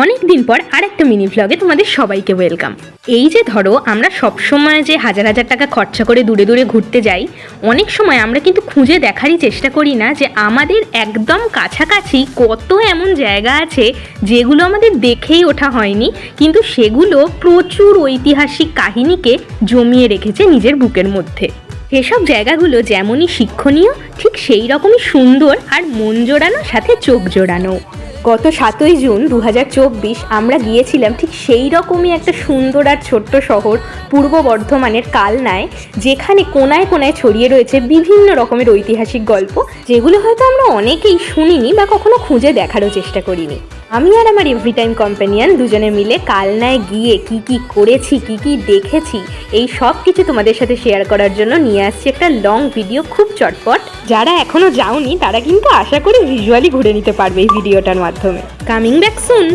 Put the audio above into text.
অনেক দিন পর আরেকটা মিনি ভ্লগে তোমাদের সবাইকে ওয়েলকাম। এই যে ধরো আমরা সবসময় যে হাজার হাজার টাকা খরচা করে দূরে দূরে ঘুরতে যাই, অনেক সময় আমরা কিন্তু খুঁজে দেখারই চেষ্টা করি না যে আমাদের একদম কাছাকাছি কত এমন জায়গা আছে যেগুলো আমাদের দেখেই ওঠা হয়নি, কিন্তু সেগুলো প্রচুর ঐতিহাসিক কাহিনীকে জমিয়ে রেখেছে নিজের বুকের মধ্যে। সেসব জায়গাগুলো যেমনই শিক্ষণীয়, ঠিক সেই রকমই সুন্দর আর মন জোড়ানো, সাথে চোখ জোড়ানো। গত 7ই জুন 2024 আমরা গিয়েছিলাম ঠিক সেই রকমই একটা সুন্দর আর ছোট্ট শহর পূর্ব বর্ধমানের কালনায়, যেখানে কোনায় কোনায় ছড়িয়ে রয়েছে বিভিন্ন রকমের ঐতিহাসিক গল্প, যেগুলো হয়তো আমরা অনেকেই শুনিনি বা কখনো খুঁজে দেখারও চেষ্টা করিনি। আমি আর আমার এভরিটাইম কম্প্যানিয়ন দুজনে মিলে কালনায় গিয়ে কি কি করেছি, কি কি দেখেছি, এই সব কিছু তোমাদের সাথে শেয়ার করার জন্য নিয়ে আসছি একটা লং ভিডিও, খুব চটপট। যারা এখনো যাওনি তারা কিন্তু আশা করি ভিজুয়ালি ঘুরে নিতে পারবে এই ভিডিওটার মাধ্যমে। Coming back soon.